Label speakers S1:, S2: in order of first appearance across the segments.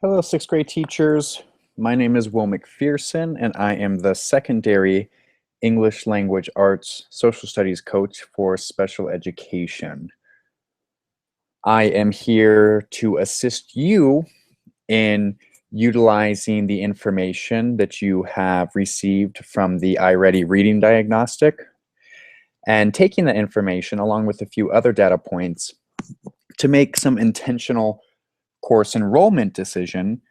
S1: Hello, sixth grade teachers. My name is Will McPherson, and I am the secondary English Language Arts Social Studies coach for special education. I am here to assist you in utilizing the information that you have received from the iReady reading diagnostic and taking that information along with a few other data points to make some intentional course enrollment decisions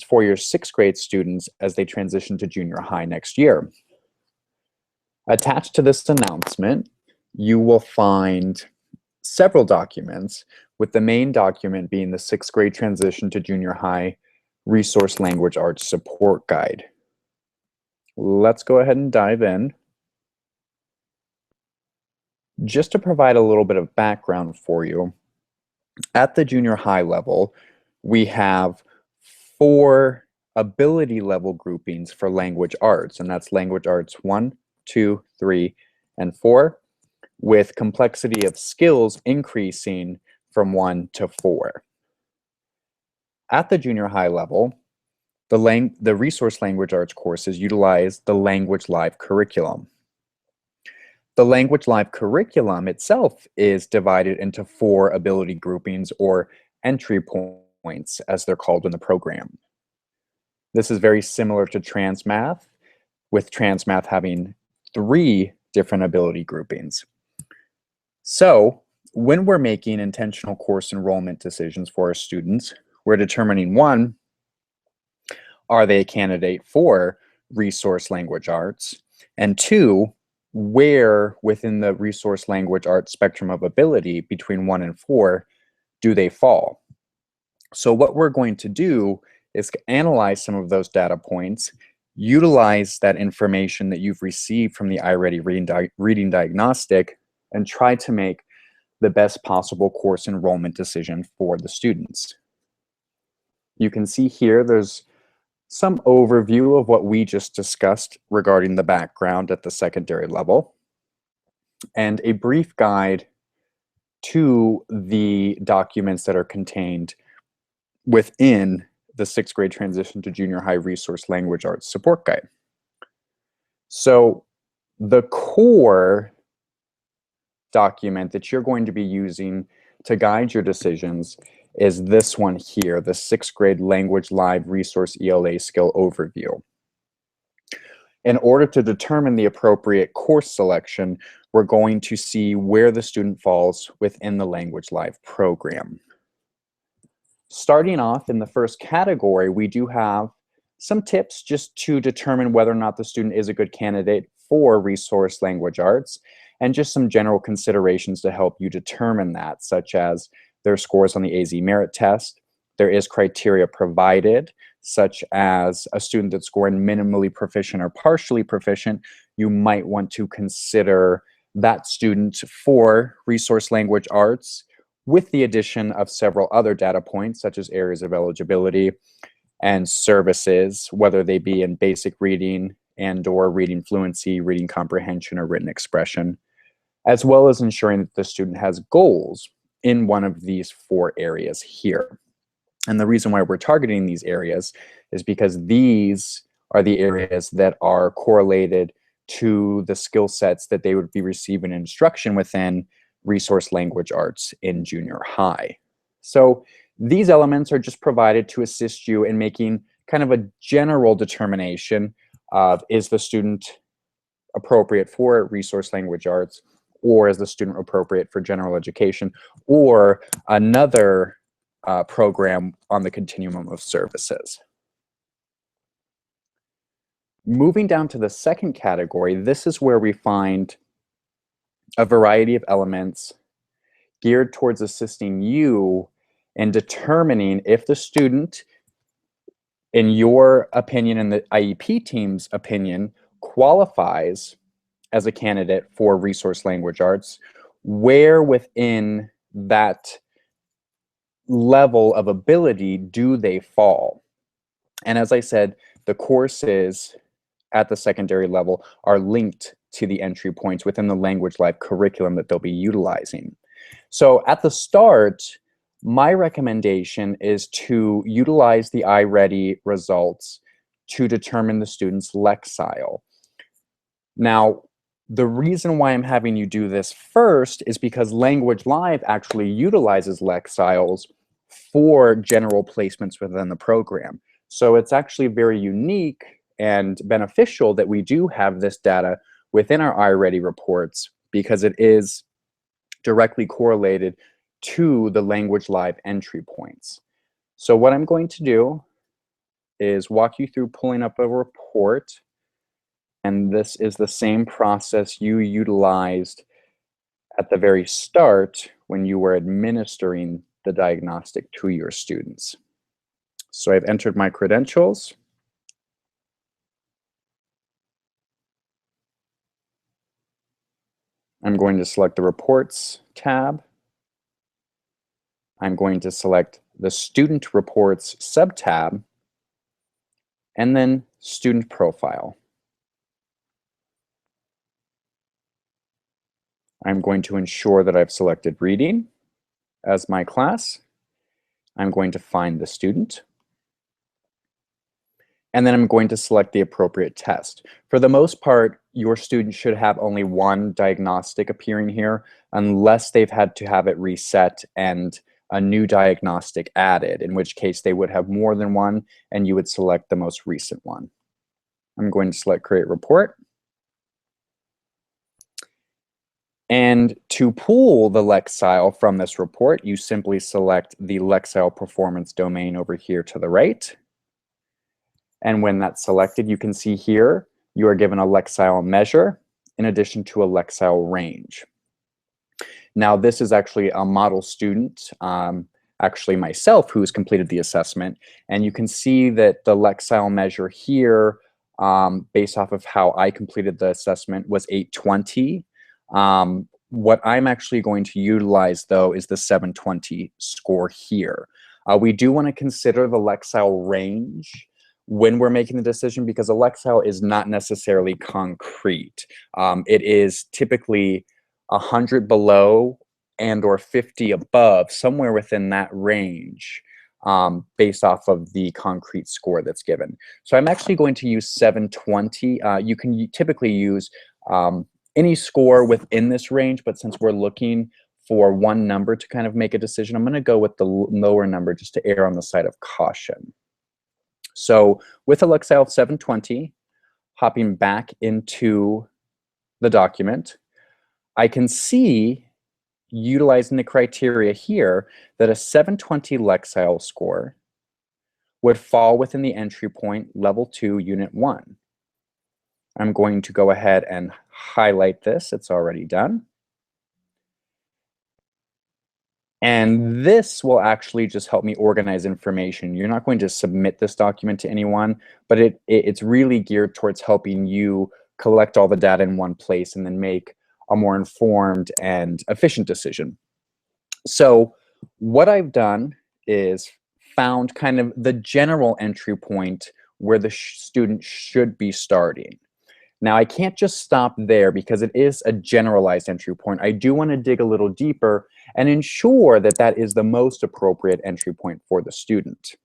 S1: for your sixth grade students as they transition to junior high next year. Attached to this announcement, you will find several documents, with the main document being the sixth grade transition to junior high resource language arts support guide. Let's go ahead and dive in. Just to provide a little bit of background for you, at the junior high level, we have 4 ability level groupings for language arts, and that's language arts 1, 2, 3, and 4, with complexity of skills increasing from 1 to 4. At the junior high level, the resource language arts courses utilize the Language Live curriculum. The Language Live curriculum itself is divided into 4 ability groupings, or entry points, as they're called in the program. This is very similar to TransMath, with TransMath having 3 different ability groupings. So, when we're making intentional course enrollment decisions for our students, we're determining, 1, are they a candidate for resource language arts? And 2, where within the resource language arts spectrum of ability between 1 and 4 do they fall? So what we're going to do is analyze some of those data points, utilize that information that you've received from the iReady reading diagnostic, and try to make the best possible course enrollment decision for the students. You can see here there's some overview of what we just discussed regarding the background at the secondary level, and a brief guide to the documents that are contained within the sixth grade transition to junior high resource language arts support guide. So the core document that you're going to be using to guide your decisions is this one here, the sixth grade Language Live Resource ELA Skill Overview. In order to determine the appropriate course selection, we're going to see where the student falls within the Language Live program. Starting off in the first category, we do have some tips just to determine whether or not the student is a good candidate for resource language arts, and just some general considerations to help you determine that, such as their scores on the AZ merit test. There is criteria provided, such as a student that's scoring minimally proficient or partially proficient. You might want to consider that student for resource language arts, with the addition of several other data points, such as areas of eligibility and services, whether they be in basic reading and/or reading fluency, reading comprehension, or written expression, as well as ensuring that the student has goals in one of these 4 areas here. And the reason why we're targeting these areas is because these are the areas that are correlated to the skill sets that they would be receiving instruction within resource language arts in junior high. So these elements are just provided to assist you in making kind of a general determination of, is the student appropriate for resource language arts, or is the student appropriate for general education, or another program on the continuum of services. Moving down to the second category, this is where we find a variety of elements geared towards assisting you in determining if the student, in your opinion and the IEP team's opinion, qualifies as a candidate for resource language arts, where within that level of ability do they fall. And as I said, the courses at the secondary level are linked to the entry points within the Language Live curriculum that they'll be utilizing. So at the start, My recommendation is to utilize the iReady results to determine the student's Lexile. Now, the reason why I'm having you do this first is because Language Live actually utilizes Lexiles for general placements within the program. So it's actually very unique and beneficial that we do have this data within our iReady reports because it is directly correlated to the Language Live entry points. So what I'm going to do is walk you through pulling up a report. And this is the same process you utilized at the very start when you were administering the diagnostic to your students. So I've entered my credentials. I'm going to select the Reports tab. I'm going to select the Student Reports subtab, and then Student Profile. I'm going to ensure that I've selected Reading as my class. I'm going to find the student. And then I'm going to select the appropriate test. For the most part, your student should have only one diagnostic appearing here, unless they've had to have it reset and a new diagnostic added, in which case they would have more than one, and you would select the most recent one. I'm going to select Create Report. And to pull the Lexile from this report, you simply select the Lexile performance domain over here to the right. And when that's selected, you can see here, you are given a Lexile measure in addition to a Lexile range. Now, this is actually a model student, actually myself, who's completed the assessment. And you can see that the Lexile measure here, based off of how I completed the assessment, was 820. What I'm actually going to utilize, though, is the 720 score here. We do want to consider the Lexile range when we're making the decision, because a Lexile is not necessarily concrete. It is typically 100 below and or 50 above, somewhere within that range, based off of the concrete score that's given. So I'm actually going to use 720. You can typically use any score within this range, but since we're looking for one number to kind of make a decision, I'm going to go with the lower number just to err on the side of caution. So with a Lexile of 720, hopping back into the document, I can see, utilizing the criteria here, that a 720 Lexile score would fall within the entry point level 2, unit 1. I'm going to go ahead and highlight this. It's already done. And this will actually just help me organize information. You're not going to submit this document to anyone, but it's really geared towards helping you collect all the data in one place and then make a more informed and efficient decision. So what I've done is found kind of the general entry point where the student should be starting. Now, I can't just stop there because it is a generalized entry point. I do want to dig a little deeper and ensure that that is the most appropriate entry point for the student.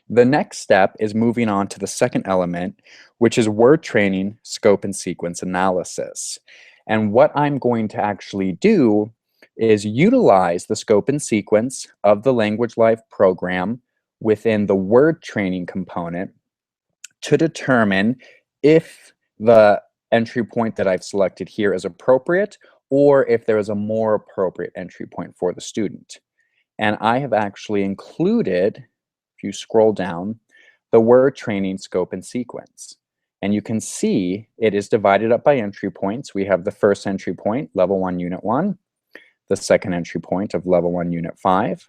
S1: The next step is moving on to the second element, which is word training, scope, and sequence analysis. And what I'm going to actually do is utilize the scope and sequence of the Language Live program within the word training component to determine if the entry point that I've selected here is appropriate, or if there is a more appropriate entry point for the student. And I have actually included, if you scroll down, the word training scope and sequence. And you can see it is divided up by entry points. We have the first entry point, level 1, unit 1, the second entry point of level 1, unit 5,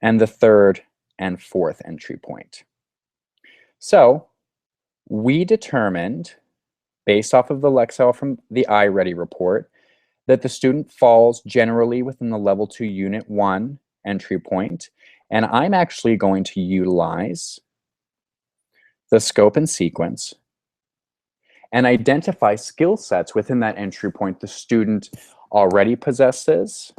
S1: and the third and fourth entry point. So we determined, based off of the Lexile from the iReady report, that the student falls generally within the level 2, unit 1 entry point, and I'm actually going to utilize the scope and sequence and identify skill sets within that entry point the student already possesses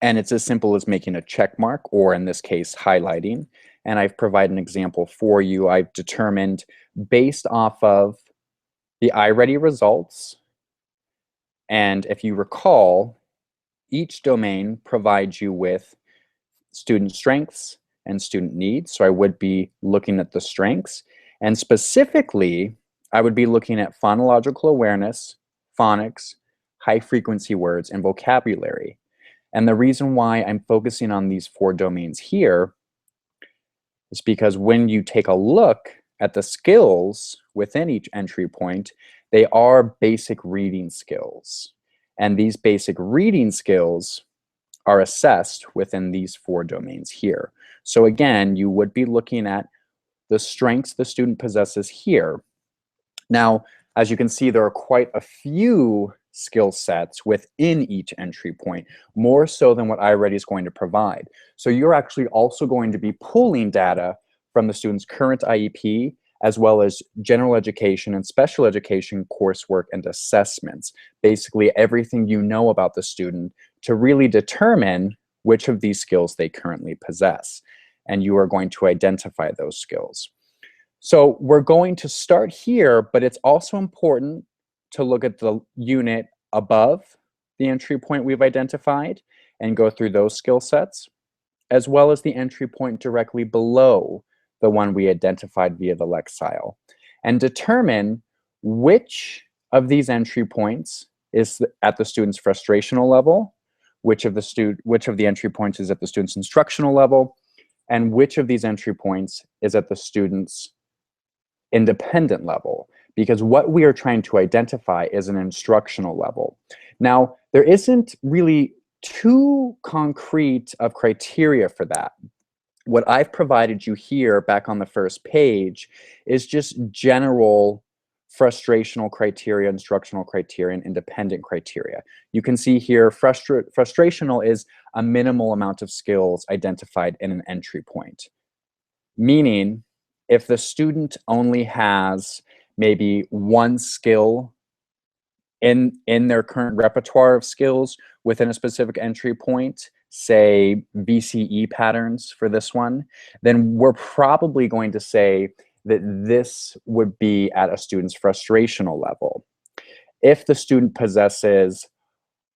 S1: And it's as simple as making a check mark, or in this case, highlighting. And I've provided an example for you. I've determined, based off of the iReady results, and if you recall, each domain provides you with student strengths and student needs. So I would be looking at the strengths. And specifically, I would be looking at phonological awareness, phonics, high frequency words, and vocabulary. And the reason why I'm focusing on these 4 domains here is because when you take a look at the skills within each entry point, they are basic reading skills. And these basic reading skills are assessed within these 4 domains here. So again, you would be looking at the strengths the student possesses here. Now, as you can see, there are quite a few skill sets within each entry point, more so than what iReady is going to provide. So you're actually also going to be pulling data from the student's current IEP, as well as general education and special education coursework and assessments. Basically, everything you know about the student to really determine which of these skills they currently possess. And you are going to identify those skills. So we're going to start here, but it's also important to look at the unit above the entry point we've identified and go through those skill sets, as well as the entry point directly below the one we identified via the Lexile, and determine which of these entry points is at the student's frustrational level, which of the entry points is at the student's instructional level, and which of these entry points is at the student's independent level, because what we are trying to identify is an instructional level. Now, there isn't really too concrete of criteria for that. What I've provided you here back on the first page is just general frustrational criteria, instructional criteria, and independent criteria. You can see here frustrational is a minimal amount of skills identified in an entry point. Meaning, if the student only has maybe one skill in their current repertoire of skills within a specific entry point, say VCE patterns for this one, then we're probably going to say that this would be at a student's frustrational level. If the student possesses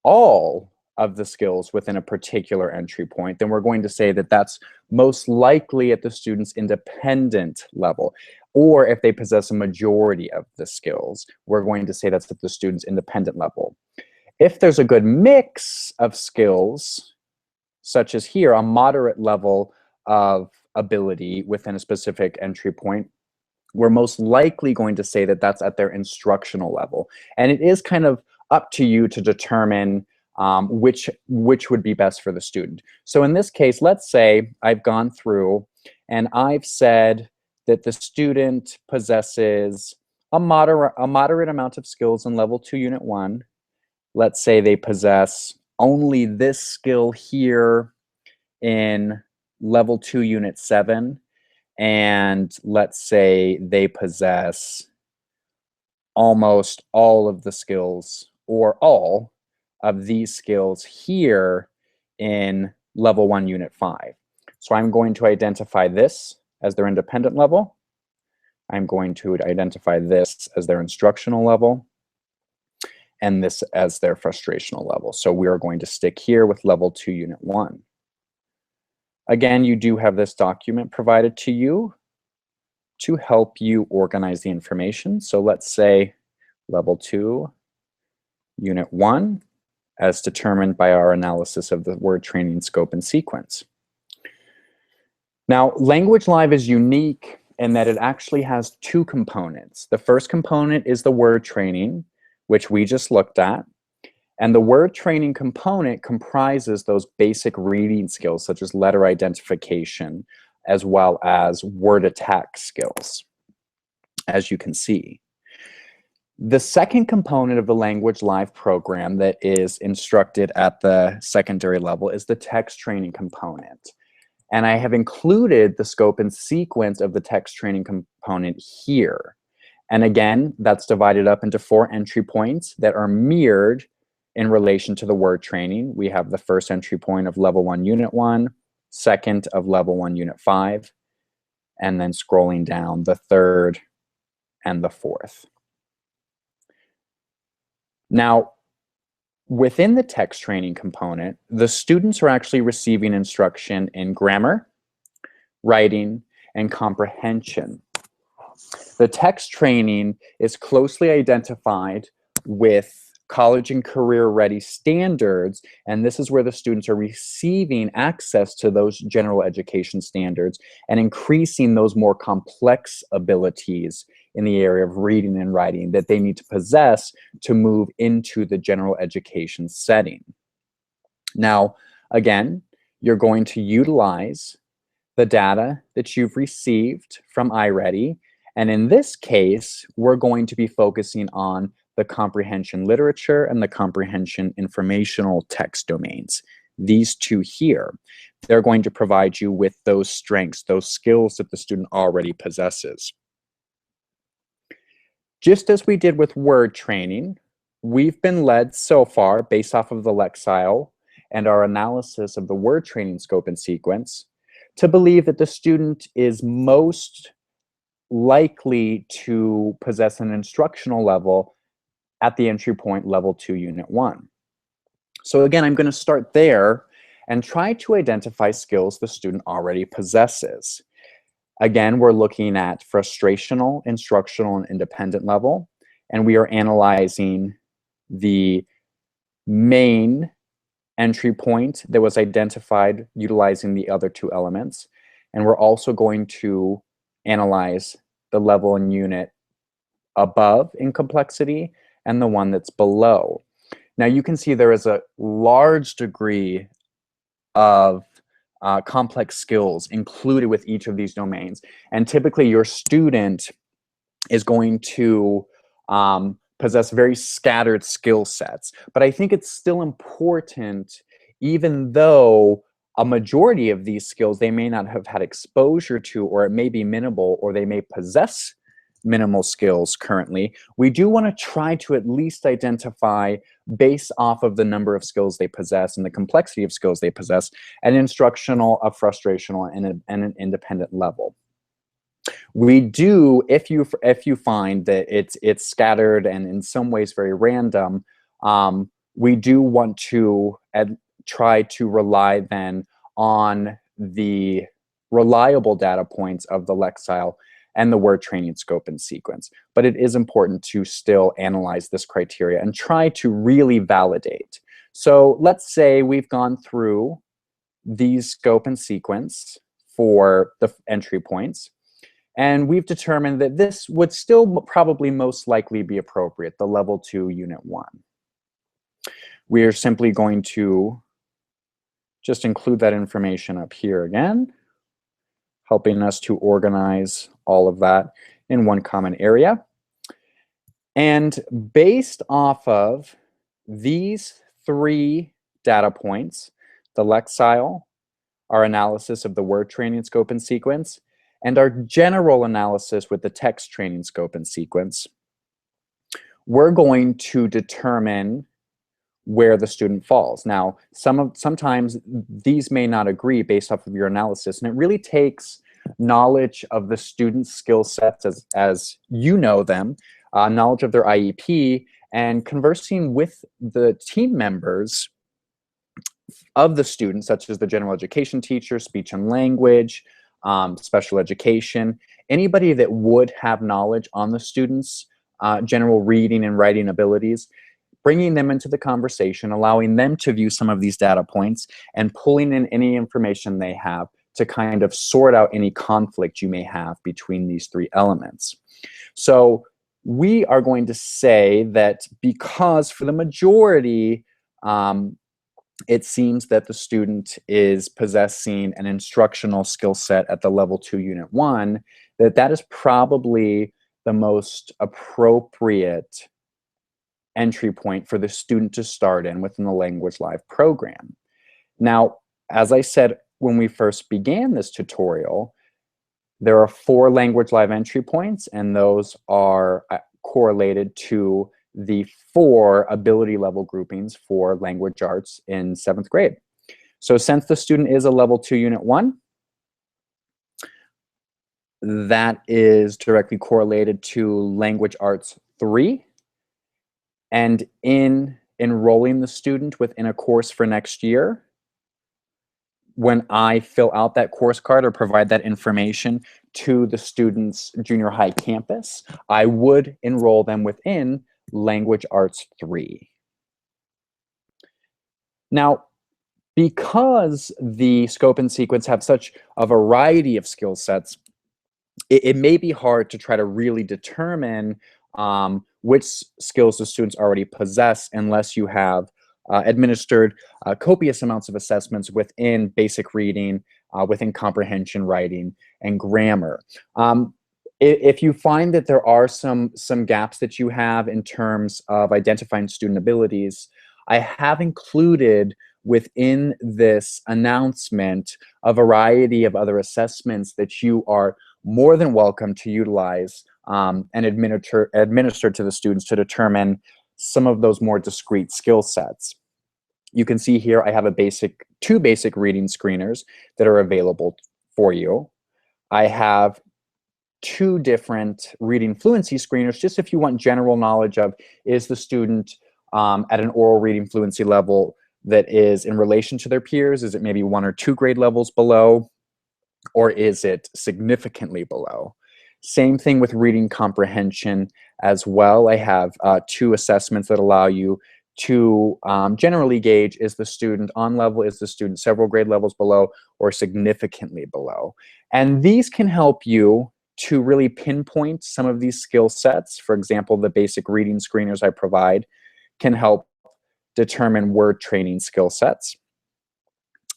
S1: all of the skills within a particular entry point, then we're going to say that that's most likely at the student's independent level. Or if they possess a majority of the skills, we're going to say that's at the student's independent level. If there's a good mix of skills, such as here, a moderate level of ability within a specific entry point, we're most likely going to say that that's at their instructional level. And it is kind of up to you to determine which would be best for the student. So in this case, let's say I've gone through and I've said that the student possesses a moderate amount of skills in level 2, unit 1. Let's say they possess only this skill here in level 2, unit 7. And let's say they possess almost all of the skills or all of these skills here in level 1, unit 5. So I'm going to identify this as their independent level. I'm going to identify this as their instructional level, and this as their frustrational level. So we are going to stick here with level 2, unit 1. Again, you do have this document provided to you to help you organize the information. So let's say level 2, unit 1, as determined by our analysis of the word training scope and sequence. Now, Language Live is unique in that it actually has 2 components. The first component is the word training, which we just looked at. And the word training component comprises those basic reading skills, such as letter identification, as well as word attack skills, as you can see. The second component of the Language Live program that is instructed at the secondary level is the text training component. And I have included the scope and sequence of the text training component here. And again, that's divided up into 4 entry points that are mirrored in relation to the word training, we have the first entry point of level 1, unit 1, second of level 1, unit 5, and then scrolling down the third and the fourth. Now, within the text training component, the students are actually receiving instruction in grammar, writing, and comprehension. The text training is closely identified with college and career ready standards, and this is where the students are receiving access to those general education standards and increasing those more complex abilities in the area of reading and writing that they need to possess to move into the general education setting. Now, again, you're going to utilize the data that you've received from iReady, and in this case, we're going to be focusing on the comprehension literature and the comprehension informational text domains. These two here, they're going to provide you with those strengths, those skills that the student already possesses. Just as we did with word training, we've been led so far, based off of the Lexile and our analysis of the word training scope and sequence, to believe that the student is most likely to possess an instructional level at the entry point level 2, unit 1. So again, I'm going to start there and try to identify skills the student already possesses. Again, we're looking at frustrational, instructional, and independent level, and we are analyzing the main entry point that was identified utilizing the other two elements, and we're also going to analyze the level and unit above in complexity and the one that's below. Now you can see there is a large degree of complex skills included with each of these domains, and typically your student is going to possess very scattered skill sets. But I think it's still important, even though a majority of these skills they may not have had exposure to, or it may be minimal, or they may possess minimal skills currently, we do want to try to at least identify, based off of the number of skills they possess and the complexity of skills they possess, an instructional, a frustrational, and an independent level. We do, if you find that it's scattered and in some ways very random, we do want to try to rely then on the reliable data points of the Lexile and the word training scope and sequence. But it is important to still analyze this criteria and try to really validate. So let's say we've gone through these scope and sequence for the entry points, and we've determined that this would still probably most likely be appropriate, the level 2, unit 1. We are simply going to just include that information up here again, helping us to organize all of that in one common area. And based off of these 3 data points, the Lexile, our analysis of the word training scope and sequence, and our general analysis with the text training scope and sequence, we're going to determine where the student falls. Now, sometimes these may not agree based off of your analysis, and it really takes knowledge of the student's skill sets as you know them, knowledge of their IEP, and conversing with the team members of the student, such as the general education teacher, speech and language, special education, anybody that would have knowledge on the student's general reading and writing abilities, bringing them into the conversation, allowing them to view some of these data points, and pulling in any information they have to kind of sort out any conflict you may have between these 3 elements. So we are going to say that because for the majority, it seems that the student is possessing an instructional skill set at the level 2, unit 1, that is probably the most appropriate entry point for the student to start in within the Language Live program. Now, as I said when we first began this tutorial, there are 4 Language Live entry points, and those are correlated to the 4 ability level groupings for language arts in 7th grade. So since the student is a level 2 unit 1, that is directly correlated to language arts 3. And in enrolling the student within a course for next year, when I fill out that course card or provide that information to the student's junior high campus, I would enroll them within Language Arts 3. Now, because the scope and sequence have such a variety of skill sets, it may be hard to try to really determine which skills the students already possess unless you have administered copious amounts of assessments within basic reading, within comprehension, writing, and grammar. If you find that there are some gaps that you have in terms of identifying student abilities, I have included within this announcement a variety of other assessments that you are more than welcome to utilize and administer to the students to determine some of those more discrete skill sets. You can see here I have two basic reading screeners that are available for you. I have 2 different reading fluency screeners, just if you want general knowledge of, is the student at an oral reading fluency level that is in relation to their peers? Is it maybe 1 or 2 grade levels below? Or is it significantly below? Same thing with reading comprehension as well. I have 2 assessments that allow you to generally gauge, is the student on level, is the student several grade levels below, or significantly below. And these can help you to really pinpoint some of these skill sets. For example, the basic reading screeners I provide can help determine word training skill sets.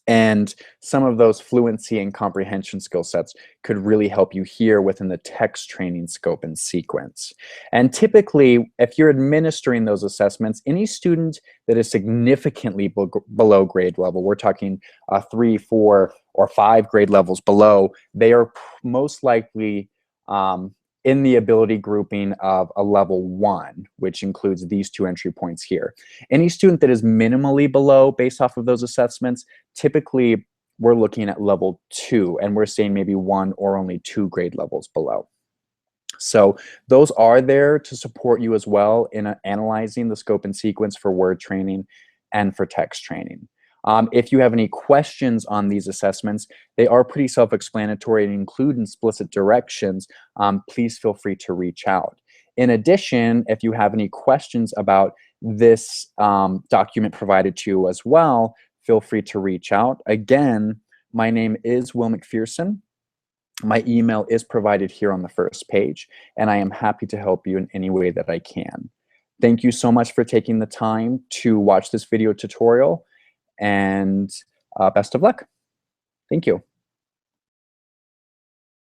S1: And some of those fluency and comprehension skill sets could really help you here within the text training scope and sequence. And typically, if you're administering those assessments, any student that is significantly below grade level, we're talking 3, 4, or 5 grade levels below, they are most likely in the ability grouping of a level 1, which includes these 2 entry points here. Any student that is minimally below based off of those assessments, typically we're looking at level 2, and we're saying maybe 1 or only 2 grade levels below. So those are there to support you as well in analyzing the scope and sequence for word training and for text training. If you have any questions on these assessments, they are pretty self-explanatory and include explicit directions. Please feel free to reach out. In addition, if you have any questions about this document provided to you as well, feel free to reach out. Again, my name is Will McPherson. My email is provided here on the first page, and I am happy to help you in any way that I can. Thank you so much for taking the time to watch this video tutorial, and best of luck. Thank you.